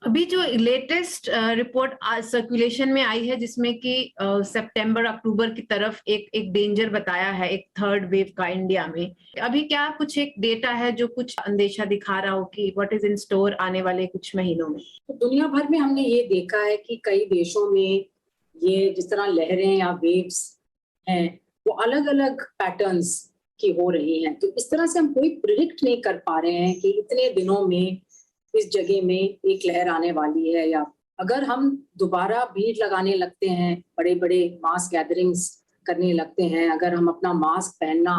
अभी जो latest report circulation में आई है जिसमें कि सितंबर अक्टूबर की तरफ एक डेंजर बताया है, एक थर्ड वेव का इंडिया में। अभी क्या कुछ एक डेटा है जो कुछ अंदेशा दिखा रहा हो कि व्हाट इज इन स्टोर आने वाले कुछ महीनों में? तो दुनिया भर में हमने ये देखा है कि कई देशों में ये जिस तरह लहरें या वेव्स हैं वो अलग अलग पैटर्न्स की हो रही हैं। तो इस तरह से हम कोई प्रिडिक्ट नहीं कर पा रहे हैं कि इतने दिनों में इस जगह में एक लहर आने वाली है। या अगर हम दोबारा भीड़ लगाने लगते हैं, बड़े बड़े मास गैदरिंग्स करने लगते हैं, अगर हम अपना मास्क पहनना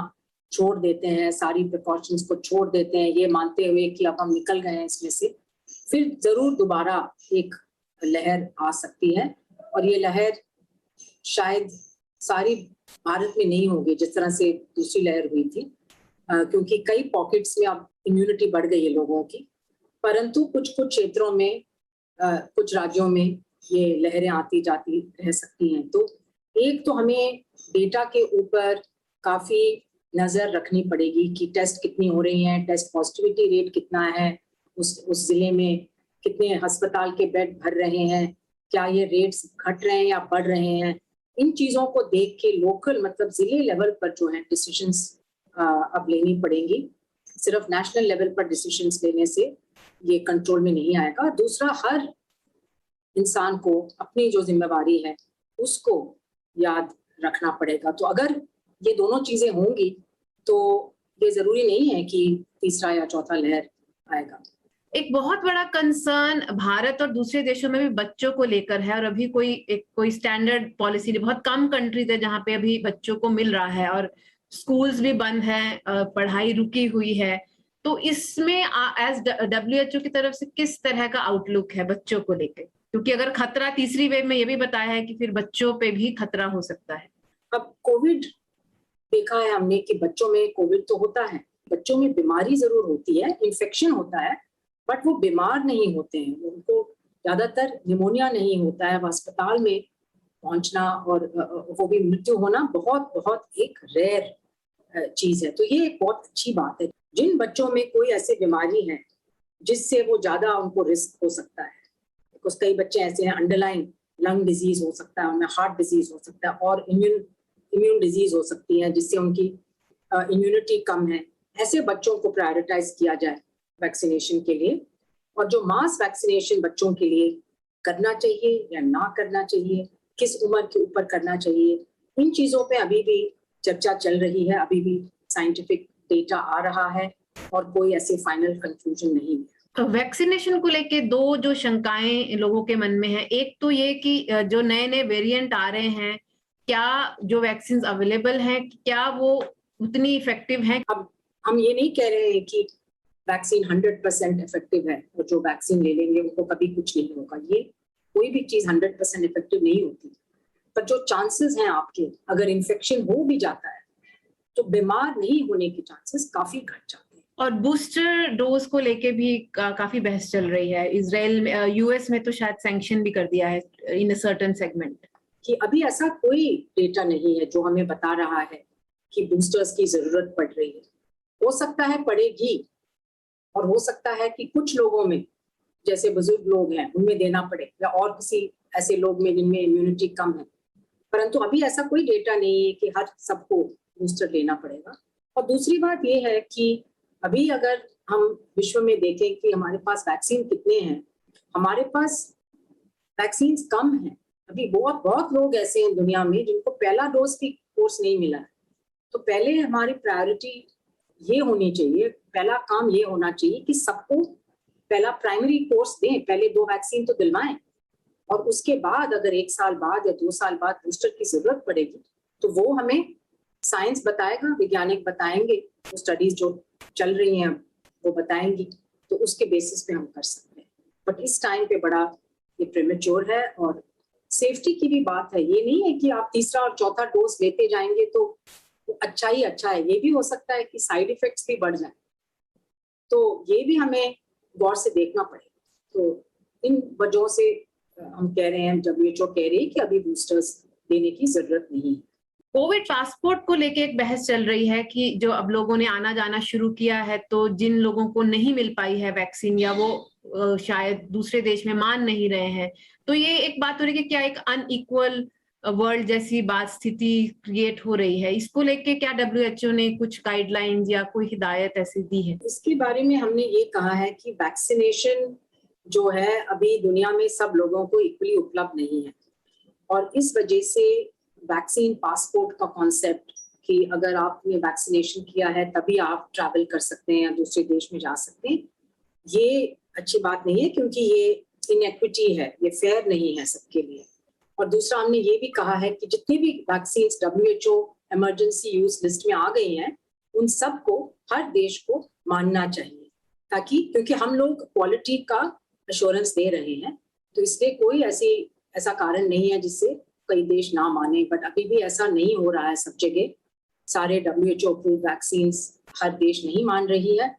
छोड़ देते हैं, सारी प्रिकॉशंस को छोड़ देते हैं, ये मानते हुए कि अब हम निकल गए हैं इसमें से, फिर जरूर दोबारा एक लहर आ सकती है। और ये लहर शायद सारी भारत में नहीं होगी जिस तरह से दूसरी लहर हुई थी, क्योंकि कई पॉकेट्स में अब इम्यूनिटी बढ़ गई है लोगों की। परंतु कुछ कुछ क्षेत्रों में, कुछ राज्यों में ये लहरें आती जाती रह सकती हैं। तो एक तो हमें डेटा के ऊपर काफी नजर रखनी पड़ेगी कि टेस्ट कितनी हो रही हैं, टेस्ट पॉजिटिविटी रेट कितना है, उस जिले में कितने अस्पताल के बेड भर रहे हैं, क्या ये रेट्स घट रहे हैं या बढ़ रहे हैं। इन चीजों को देख के लोकल मतलब जिले लेवल पर जो है डिसीजंस अब लेनी पड़ेंगी। सिर्फ नेशनल लेवल पर डिसीजंस लेने से ये कंट्रोल में नहीं आएगा। दूसरा, हर इंसान को अपनी जो जिम्मेवारी है उसको याद रखना पड़ेगा। तो अगर ये दोनों चीजें होंगी तो ये जरूरी नहीं है कि तीसरा या चौथा लहर आएगा। एक बहुत बड़ा कंसर्न भारत और दूसरे देशों में भी बच्चों को लेकर है, और अभी कोई स्टैंडर्ड पॉलिसी नहीं, बहुत कम कंट्रीज है जहां पे अभी बच्चों को मिल रहा है, और स्कूल्स भी बंद हैं, पढ़ाई रुकी हुई है। तो इसमें एज WHO की तरफ से किस तरह का आउटलुक है बच्चों को लेकर? क्योंकि अगर खतरा तीसरी वेव में ये भी बताया है कि फिर बच्चों पे भी खतरा हो सकता है। अब कोविड देखा है हमने कि बच्चों में कोविड तो होता है, बच्चों में बीमारी जरूर होती है, इन्फेक्शन होता है, बट वो बीमार नहीं होते हैं। उनको ज्यादातर निमोनिया नहीं होता है। अस्पताल में पहुंचना और वो भी मृत्यु होना बहुत बहुत एक रेयर चीज है। तो ये एक बहुत अच्छी बात है। जिन बच्चों में कोई ऐसी बीमारी है जिससे वो ज्यादा उनको रिस्क हो सकता है, बिकॉज कई बच्चे ऐसे हैं अंडरलाइन लंग डिजीज हो सकता है, उनमें हार्ट डिजीज हो सकता है, और इम्यून डिजीज हो सकती है जिससे उनकी इम्यूनिटी कम है। ऐसे बच्चों को प्रायोरिटाइज किया जाए वैक्सीनेशन के लिए। और जो मास वैक्सीनेशन बच्चों के लिए करना चाहिए या ना करना चाहिए, किस उम्र के ऊपर करना चाहिए, इन चीजों पे अभी भी चर्चा चल रही है, अभी भी साइंटिफिक डेटा आ रहा है और कोई ऐसे फाइनल कंक्लूजन नहीं है। वैक्सीनेशन को लेके दो जो शंकाएं लोगों के मन में है, एक तो ये कि जो नए नए वेरिएंट आ रहे हैं, क्या जो वैक्सीन अवेलेबल हैं क्या वो उतनी इफेक्टिव हैं? अब हम ये नहीं कह रहे हैं कि वैक्सीन 100% इफेक्टिव है और जो वैक्सीन ले लेंगे उनको कभी कुछ नहीं होगा। ये कोई भी चीज 100% इफेक्टिव नहीं होती, पर जो चांसेस हैं आपके, अगर इन्फेक्शन हो भी जाता है तो बीमार नहीं होने के चांसेस काफी घट जाते हैं। और बूस्टर डोज को लेके भी काफी बहस चल रही है। इजराइल में, यूएस में तो शायद सैंक्शन भी कर दिया है इन अ सर्टेन सेगमेंट। कि अभी ऐसा कोई डेटा नहीं है जो हमें बता रहा है कि बूस्टर्स की जरूरत पड़ रही है। हो सकता है पड़ेगी, और हो सकता है कि कुछ लोगों में, जैसे बुजुर्ग लोग हैं, उनमें देना पड़े, या और किसी ऐसे लोग में जिनमें इम्यूनिटी कम है। परंतु अभी ऐसा कोई डेटा नहीं है कि हर सबको बूस्टर लेना पड़ेगा। और दूसरी बात यह है कि अभी अगर हम विश्व में देखें कि हमारे पास वैक्सीन कितने हैं, हमारे पास वैक्सीन कम है। अभी बहुत बहुत लोग ऐसे हैं दुनिया में जिनको पहला डोज की कोर्स नहीं मिला है। तो पहले हमारी प्रायोरिटी ये होनी चाहिए, पहला काम ये होना चाहिए कि सबको पहला प्राइमरी कोर्स दें, पहले 2 वैक्सीन तो दिलवाएं, और उसके बाद अगर 1 साल बाद या 2 साल बाद बूस्टर की जरूरत पड़ेगी तो वो हमें साइंस बताएगा, वैज्ञानिक बताएंगे, वो स्टडीज जो चल रही हैं वो बताएंगी, तो उसके बेसिस पे हम कर सकते हैं। बट इस टाइम पे बड़ा ये प्रीमेच्योर है। और सेफ्टी की भी बात है, ये नहीं है कि आप तीसरा और चौथा डोज लेते जाएंगे तो अच्छा ही अच्छा है। ये भी हो सकता है कि साइड इफेक्ट्स भी बढ़ जाए, तो ये भी हमें गौर से देखना पड़ेगा। तो इन वजहों से हम कह रहे हैं, WHO कह रही है कि अभी बूस्टर्स देने की जरूरत नहीं है। कोविड पासपोर्ट को लेके एक बहस चल रही है कि जो अब लोगों ने आना जाना शुरू किया है, तो जिन लोगों को नहीं मिल पाई है वैक्सीन, या वो शायद दूसरे देश में मान नहीं रहे हैं। तो ये एक बात हो रही है कि क्या एक अनइक्वल वर्ल्ड जैसी बात स्थिति क्रिएट हो रही है, इसको लेके क्या WHO ने कुछ गाइडलाइंस या कोई हिदायत ऐसी दी है? इसके बारे में हमने ये कहा है कि वैक्सीनेशन जो है अभी दुनिया में सब लोगों को इक्वली उपलब्ध नहीं है, और इस वजह से वैक्सीन पासपोर्ट का कॉन्सेप्ट कि अगर आपने वैक्सीनेशन किया है तभी आप ट्रैवल कर सकते हैं या दूसरे देश में जा सकते हैं, ये अच्छी बात नहीं है, क्योंकि ये इनइक्विटी है, ये फेयर नहीं है सबके लिए। और दूसरा, हमने ये भी कहा है कि जितनी भी vaccine WHO emergency use list में आ गई हैं, उन सबको हर देश को मानना चाहिए, ताकि क्योंकि हम लोग क्वालिटी का अश्योरेंस दे रहे हैं, तो इसलिए कोई ऐसा कारण नहीं है जिससे कई देश ना माने। बट अभी भी ऐसा नहीं हो रहा है सब जगह, सारे WHO अप्रूव्ड वैक्सीन हर देश नहीं मान रही है,